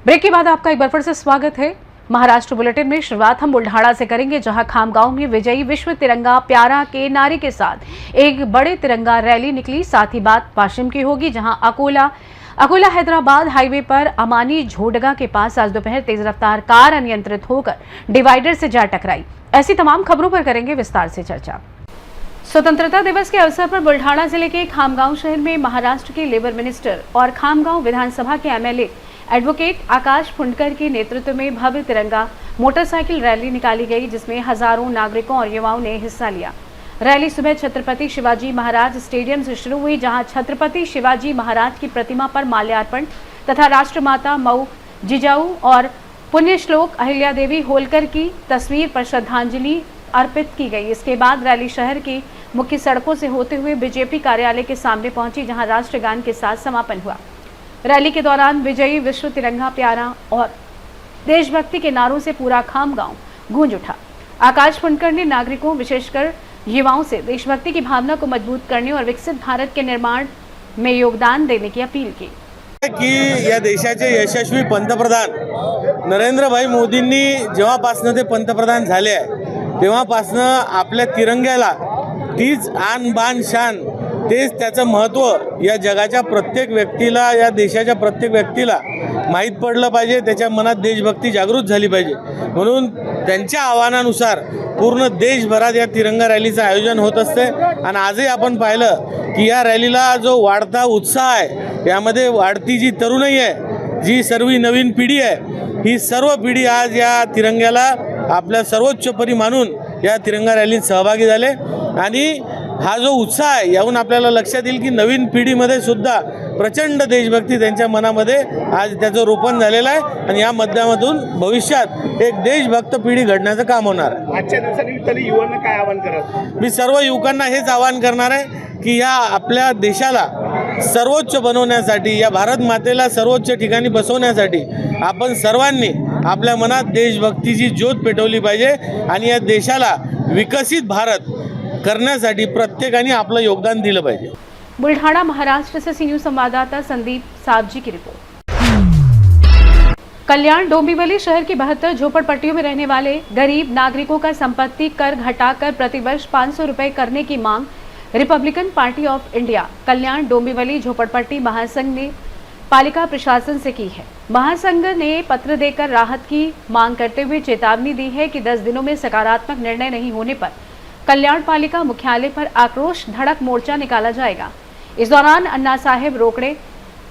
Break के बाद आपका एक बार फिर से स्वागत है। महाराष्ट्र बुलेटिन में शुरुआत हम बुल्ढाणा से करेंगे, जहां खामगांव में विजयी विश्व तिरंगा प्यारा के नारे के साथ एक बड़े तिरंगा रैली निकली। साथ ही बात वाशिम की होगी, जहां अकोला हैदराबाद हाईवे पर अमानी झोडगा के पास आज दोपहर तेज रफ्तार कार अनियंत्रित होकर डिवाइडर से जा टकराई। ऐसी तमाम खबरों पर करेंगे विस्तार से चर्चा। स्वतंत्रता दिवस के अवसर पर बुल्ढाणा जिले के खामगांव शहर में महाराष्ट्र के लेबर मिनिस्टर और खामगांव विधानसभा के एमएलए एडवोकेट आकाश फुंडकर के नेतृत्व में भव्य तिरंगा मोटरसाइकिल रैली निकाली गई, जिसमें हजारों नागरिकों और युवाओं ने हिस्सा लिया। रैली सुबह छत्रपति शिवाजी महाराज स्टेडियम से शुरू हुई, जहां छत्रपति शिवाजी महाराज की प्रतिमा पर माल्यार्पण तथा राष्ट्रमाता मऊ जिजाऊ और पुण्यश्लोक अहिल्या देवी होलकर की तस्वीर पर श्रद्धांजलि अर्पित की गई। इसके बाद रैली शहर की मुख्य सड़कों से होते हुए बीजेपी कार्यालय के सामने पहुंची, जहां राष्ट्रगान के साथ समापन हुआ। रैली के दौरान विजयी विश्व तिरंगा प्यारा और देशभक्ति के नारों से पूरा खामगांव गूंज उठा। आकाश फुंडकर ने नागरिकों, विशेषकर युवाओं से देशभक्ति की भावना को मजबूत करने और विकसित भारत के निर्माण में योगदान देने की अपील की। की या देशाचे यशस्वी पंतप्रधान नरेंद्रभाई मोदींनी जेव्हापासनं ते पंतप्रधान झाले तेव्हापासनं आपल्या तिरंग्याला तीच आन बान शान, तेच त्याचं महत्त्व या जगाच्या प्रत्येक व्यक्तीला, या देशाच्या प्रत्येक व्यक्तीला माहीत पडलं पाहिजे, त्याच्या मनात देशभक्ती जागृत झाली पाहिजे। म्हणून त्यांच्या आव्हानानुसार पूर्ण देशभरात या तिरंगा रॅलीचं आयोजन होत असते। आणि आजही आपण पाहिलं की या रॅलीला जो वाढता उत्साह आहे, यामध्ये वाढती जी तरुणाई आहे, जी सर्व नवीन पिढी आहे, ही सर्व पिढी आज या तिरंग्याला आपल्या सर्वोच्चपरी मानून या तिरंगा रॅलीत सहभागी झाले। आणि हा जो उत्साह आहे, याहून आपल्याला लक्षात येईल की नवीन पिढीमध्ये सुद्धा प्रचंड देशभक्ती त्यांच्या मनामध्ये आज त्याचं रोपण झालेलं आहे। आणि या माध्यमातून भविष्यात एक देशभक्त पिढी घडण्याचं काम होणार आहे। आजच्या दिवसानिमित्ताने युवांना काय आवाहन कराल? मी सर्व युवकांना हेच आवाहन करणार आहे की या आपल्या देशाला सर्वोच्च बनवण्यासाठी, या भारत मातेला सर्वोच्च ठिकाणी बसवण्यासाठी आपण सर्वांनी आपल्या मनात देशभक्तीची ज्योत पेटवली पाहिजे। आणि या देशाला विकसित भारत करण्यासाठी प्रत्येकाने आपलं योगदान दिलं पाहिजे। बुल्ढाणा महाराष्ट्र से सी न्यूज संवाददाता संदीप सावजी की रिपोर्ट। कल्याण डोंबिवली शहर की 72 झोपड़पट्टियों में रहने वाले गरीब नागरिकों का संपत्ति कर घटाकर प्रतिवर्ष 500 रुपए करने की मांग Republican party of India Kalyan Dombivli झोपड़पट्टी महासंघ ने पालिका प्रशासन से की है। महासंघ ने पत्र देकर राहत की मांग करते हुए चेतावनी दी है कि 10 दिनों में सकारात्मक निर्णय नहीं होने पर कल्याण पालिका मुख्यालय पर आक्रोश धड़क मोर्चा निकाला जाएगा। इस दौरान अन्ना साहेब रोकड़े,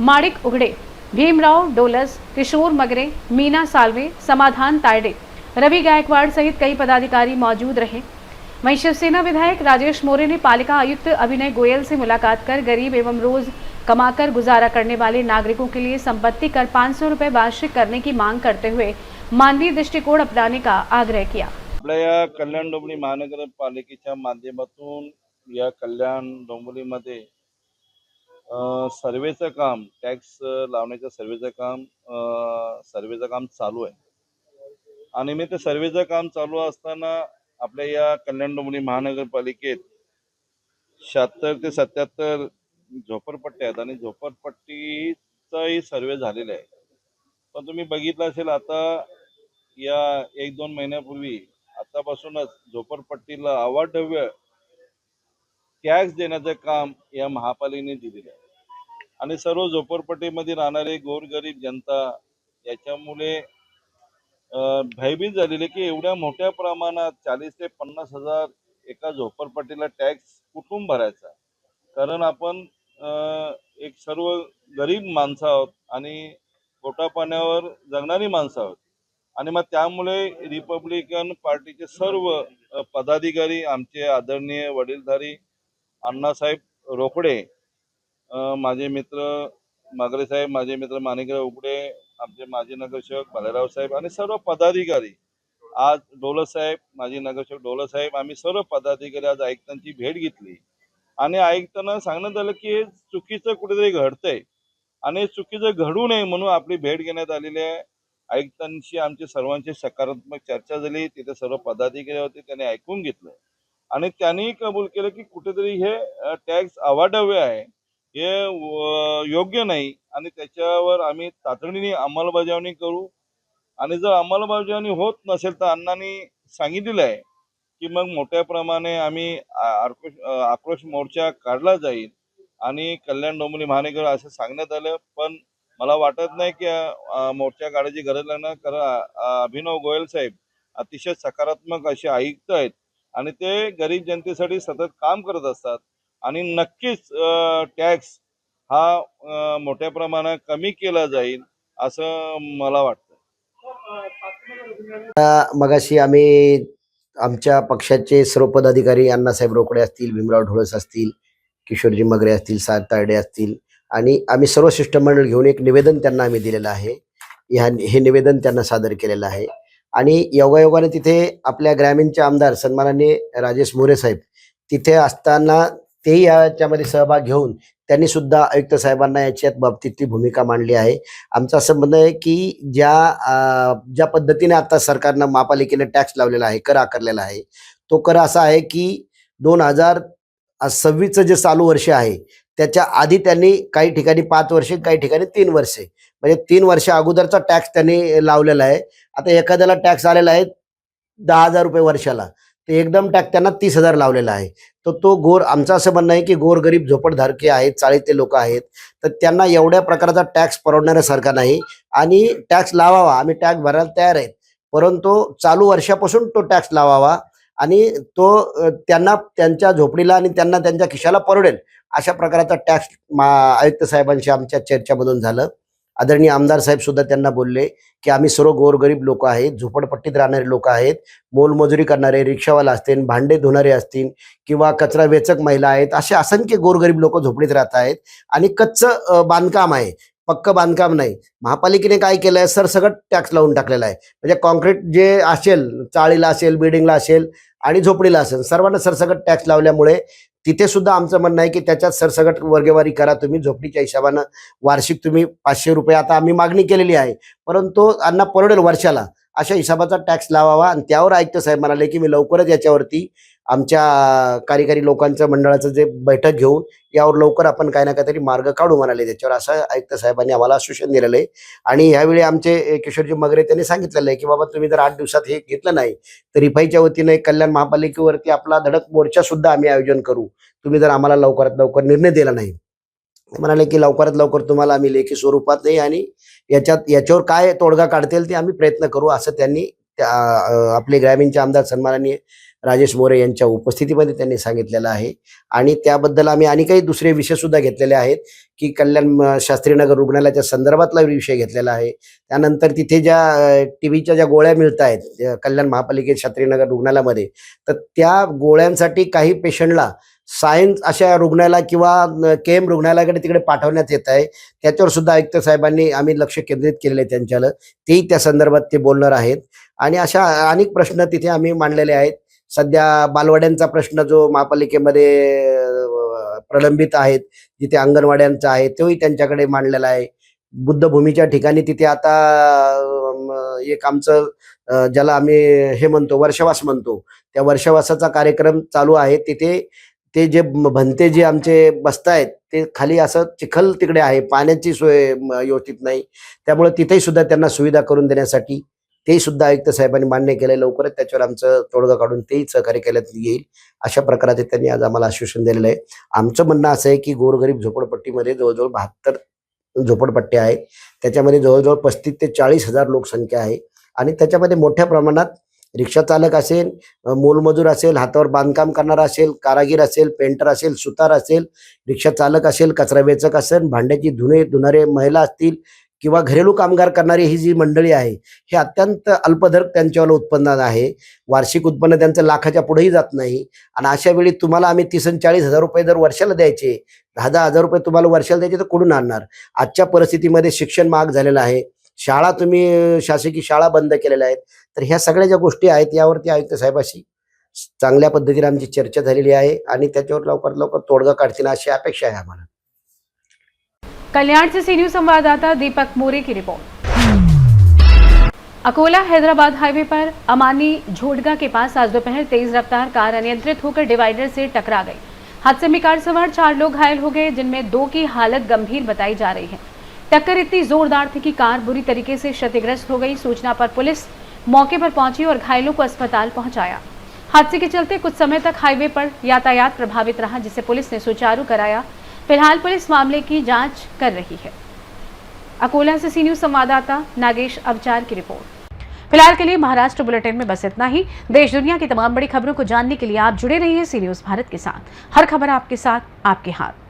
माणिक उगड़े, भीमराव डोलस, किशोर मगरे, मीना सालवे, समाधान तायडे, रवि गायकवाड़ सहित कई पदाधिकारी मौजूद रहे। वहीं शिवसेना विधायक राजेश मोरे ने पालिका आयुक्त अभिनय गोयल से मुलाकात कर गरीब एवं रोज कमाकर गुजारा करने वाले नागरिकों के लिए संपत्ति कर 500 रुपए वार्षिक करने की मांग करते हुए मानवीय दृष्टिकोण अपनाने का आग्रह किया। आपल्या या कल्याण डोंबिवली महानगरपालिकेच्या माध्यमातून या कल्याण डोंबिवलीमध्ये सर्वेचं काम, टॅक्स लावण्याचं सर्वेचं काम चालू आहे। आणि मी ते सर्वेचं काम चालू असताना आपल्या या कल्याण डोंबिवली महानगरपालिकेत 76 ते 77 झोपडपट्ट्या आहेत आणि झोपडपट्टीचाही सर्वे झालेला आहे। पण तुम्ही बघितलं असेल, आता या 1-2 महिन्यापूर्वी आतापासूनच झोपडपट्टीला अवाढव्य टॅक्स देण्याचं काम या महापालिकेने दिलेलं आहे। आणि सर्व झोपडपट्टीमध्ये राहणारे गोरगरीब जनता याच्यामुळे भयभीत झालेले की एवढ्या मोठ्या प्रमाणात 40 ते 50 हजार एका झोपडपट्टीला टॅक्स कुठून भरायचा। कारण आपण एक सर्व गरीब माणसं आहोत आणि पोटापाण्यावर जगणारी माणसं आहोत। आणि मग त्यामुळे रिपब्लिकन पार्टीचे सर्व पदाधिकारी, आमचे आदरणीय वडीलधारी अण्णासाहेब रोकडे, माझे मित्र मगरे साहेब, माझे मित्र माणिकराव उगडे, आमचे माजी नगरसेवक भालेराव साहेब आणि सर्व पदाधिकारी, आज डोलस साहेब, माजी नगरसेवक डोलस साहेब, आम्ही सर्व पदाधिकारी आज आयुक्तांची भेट घेतली। आणि आयुक्तांना सांगण्यात आलं की हे चुकीचं कुठेतरी घडतंय आणि चुकीचं घडू नये म्हणून आपली भेट घेण्यात आलेली आहे। आयुक्तांशी आमची सर्वांची सकारात्मक चर्चा झाली। तिथे सर्व पदाधिकारी होते, त्यांनी ऐकून घेतलं आणि त्यांनी कबूल केलं की कुठेतरी हे टॅक्स अवाढव्य आहे हे योग्य नाही आणि त्याच्यावर आम्ही तातडीने अंमलबजावणी करू. आणि जर अंमलबजावणी होत नसेल तर अण्णांनी सांगितलेलं आहे की मग मोठ्या प्रमाणे आम्ही आक्रोश मोर्चा काढला जाईल आणि कल्याण डोंबिवली महानगर असं सांगण्यात आलं. पण मला वाटत नाही की मोर्चा काढायची गरज लागणार, कारण अभिनव गोयल साहेब अतिशय सकारात्मक असे आयुक्त आहेत आणि ते गरीब जनतेसाठी सतत काम करत असतात आणि नक्कीच टॅक्स हा मोठ्या प्रमाणात कमी केला जाईल असं मला वाटतं. मगाशी आम्ही आमच्या पक्षाचे सर्व पदाधिकारी अण्णासाहेब रोकडे असतील, भीमराव ढोळस असतील, किशोरजी मगरे असतील, साहेब तायडे असतील आणि आम्ही सर्व शिष्टमंडळ घेऊन एक निवेदन त्यांना आम्ही दिलेलं आहे. हे निवेदन त्यांना सादर केलेलं आहे आणि योगायोगाने तिथे आपल्या ग्रामीणचे आमदार सन्माननीय राजेश मोरे साहेब तिथे असताना तेही याच्यामध्ये सहभाग घेऊन त्यांनी सुद्धा आयुक्त साहेबांना याच्यात बाबतीतली भूमिका मांडली आहे. आमचं असं म्हणणं आहे की ज्या पद्धतीने आता सरकारनं महापालिकेने टॅक्स लावलेला आहे, कर आकारलेला आहे, तो कर असा आहे की 2026चं जे चालू वर्ष आहे त्याच्या आधी त्यांनी काही ठिकाणी 5 वर्षे, काही ठिकाणी 3 वर्षे, म्हणजे 3 वर्ष अगोदरचा टॅक्स त्यांनी लावलेला आहे. आता एखाद्याला टॅक्स आलेला आहे 10,000 रुपये वर्षाला, ते एकदम टॅक्स त्यांना 30,000 लावलेला आहे. तो आमचं असं म्हणणं आहे की गोरगरीब झोपडधारके आहेत, चाळीतले लोक आहेत, तर त्यांना एवढ्या प्रकारचा टॅक्स परवडणाऱ्यासारखा नाही आणि टॅक्स लावावा, आम्ही टॅक्स भरायला तयार आहेत, परंतु चालू वर्षापासून तो टॅक्स लावावा आणि तो त्यांना त्यांच्या झोपडीला आणि त्यांना त्यांच्या खिशाला परवडेल अशा प्रकारचा टॅक्स आयुक्त साहेबांशी आमच्या चर्चेमधून झालं. आदरणीय आमदार साहेब सुद्धा त्यांना बोलले की आम्ही सर्व गोरगरीब लोक आहेत, झोपडपट्टीत राहणारे लोक आहेत, मोलमजुरी करणारे, रिक्षावाला असतील, भांडे धुणारे असतील किंवा कचरा वेचक महिला आहेत, असे असंख्य गोरगरीब लोक झोपडीत राहत आहेत आणि कच्चं बांधकाम आहे, पक्क बांधकाम नाही. महापालिकेने काय केलं आहे, सरसकट टॅक्स लावून टाकलेला आहे. म्हणजे कॉन्क्रीट जे असेल, चाळीला असेल, बिल्डिंगला असेल आणि झोपडीला असेल, सर्वांना सरसकट टॅक्स लावल्यामुळे तिथे सुद्धा आमचं म्हणणं आहे की त्याच्यात सरसकट वर्गवारी करा तुम्ही. झोपडीच्या हिशोबानं वार्षिक तुम्ही 500 रुपये आता आम्ही मागणी केलेली आहे, परंतु अण्णा परवडेल वर्षाला अशा हिशोबाचा टॅक्स लावावा. आणि त्यावर आयुक्त साहेब म्हणाले की मी लवकरच याच्यावरती आमच्या कार्यकारी लोकांचं मंडळाचं जे बैठक घेऊन यावर लवकर आपण काही ना काहीतरी मार्ग काढू म्हणाले त्याच्यावर, असं आयुक्त साहेबांनी आम्हाला आश्वासन दिलेलं आहे. आणि ह्यावेळी आमचे किशोरजी मगरे त्यांनी सांगितलेलं आहे की बाबा तुम्ही जर 8 दिवसात हे घेतलं नाही तर रिफाईच्या वतीने कल्याण महापालिकेवरती आपला धडक मोर्चा सुद्धा आम्ही आयोजन करू, तुम्ही जर आम्हाला लवकरात लवकर निर्णय दिला नाही. म्हणाले की लवकरात लवकर तुम्हाला आम्ही लेखी स्वरूपात नाही आणि याच्यावर काय तोडगा काढतील ते आम्ही प्रयत्न करू, असं त्यांनी आपले ग्रामीणचे आमदार सन्माननीय राजेश मोरे यांच्या उपस्थितीमध्ये त्यांनी सांगितलेलं आहे. आणि त्याबद्दल आम्ही आणि काही दुसरे विषय सुद्धा घेतलेले आहेत की कल्याण शास्त्रीनगर रुग्णालयाच्या संदर्भातला विषय घेतलेला आहे. त्यानंतर तिथे ज्या टीबीच्या ज्या गोळ्या मिळत आहेत कल्याण महापालिकेत शास्त्रीनगर रुग्णालयामध्ये, तर त्या गोळ्यांसाठी काही पेशंटला सायन्स अशा रुग्णालयाला किंवा केएम रुग्णालयाकडे तिकडे पाठवण्यात येत आहे. त्याच्यावर सुद्धा आयुक्त साहेबांनी आम्ही लक्ष केंद्रित केलेले आहे त्यांच्याला, तेही त्या संदर्भात ते बोलणार आहेत. आणि अशा अनेक प्रश्न तिथे आम्ही मांडलेले आहेत. सध्या बालवाड्यांचा प्रश्न जो महापालिकेमध्ये प्रलंबित आहेत, जिथे अंगणवाड्यांचा आहे तोही त्यांच्याकडे मांडलेला आहे. बुद्धभूमीच्या ठिकाणी तिथे आता एक आमचं ज्याला आम्ही हे म्हणतो वर्षवास म्हणतो, त्या वर्षवासाचा कार्यक्रम चालू आहे. तिथे ते जे भंते जे आमचे बसतायत ते खाली असं चिखल तिकडे आहे, पाण्याची सोय व्यवस्थित नाही, त्यामुळे तिथेही सुद्धा त्यांना सुविधा करून देण्यासाठी तेही सुद्धा आयुक्त साहेबांनी मान्य केलंय. लवकरच त्याच्यावर आमचं तोडगा काढून तेही सहकार्य केल्यात येईल अशा प्रकारे त्यांनी आज आम्हाला आश्वासन दिलेलं आहे. आमचं म्हणणं असं आहे की गोरगरीब झोपडपट्टीमध्ये जवळजवळ 72 झोपडपट्ट्या आहेत, त्याच्यामध्ये जवळजवळ 35 ते 40 हजार लोकसंख्या आहे आणि त्याच्यामध्ये मोठ्या प्रमाणात रिक्षा चालक असेल, मोलमजूर असेल, हातावर बांधकाम करणारा असेल, कारागीर असेल, पेंटर असेल, सुतार असेल, रिक्षा चालक असेल, कचरा वेचक असेल, भांड्याची धुणारे महिला असतील किंवा घरेलू कामगार करणारी ही जी मंडळी आहे, हे अत्यंत अल्पदर त्यांच्यावर उत्पन्न आहे. वार्षिक उत्पन्न त्यांचं लाखाच्या पुढेही जात नाही. आणि अशा वेळी तुम्हाला आम्ही 30 आणि 40 हजार रुपये जर वर्षाला द्यायचे, 10-10 हजार रुपये तुम्हाला वर्षाला द्यायचे, तर कुठून आणणार? आजच्या परिस्थितीमध्ये शिक्षण महाग झालेलं आहे, शाळा तुम्ही शासकीय शाळा बंद केलेल्या आहेत. तर ह्या सगळ्या ज्या गोष्टी आहेत यावरती आयुक्त साहेबाशी चांगल्या पद्धतीने आमची चर्चा झालेली आहे आणि त्याच्यावर लवकरात लवकर तोडगा काढतील अशी अपेक्षा आहे आम्हाला. कल्याण से सी न्यूज संवाददाता दीपक मोरे की रिपोर्ट। अकोला हैदराबाद हाईवे पर अमानी झोडगा के पास आज दोपहर तेज रफ्तार कार अनियंत्रित होकर डिवाइडर से टकरा गई, हादसे में कार सवार 4 लोग घायल हो गए, जिनमें 2 की हालत गंभीर बताई जा रही है। टक्कर इतनी जोरदार थी कि कार बुरी तरीके से क्षतिग्रस्त हो गई। सूचना पर पुलिस मौके पर पहुंची और घायलों को अस्पताल पहुंचाया। हादसे के चलते कुछ समय तक हाईवे पर यातायात प्रभावित रहा, जिसे पुलिस ने सुचारू कराया। फिलहाल पुलिस मामले की जांच कर रही है। अकोला से सी न्यूज संवाददाता नागेश अवचार की रिपोर्ट। फिलहाल के लिए महाराष्ट्र बुलेटिन में बस इतना ही। देश दुनिया की तमाम बड़ी खबरों को जानने के लिए आप जुड़े रहिए सी न्यूज भारत के साथ। हर खबर आपके साथ, आपके हाथ।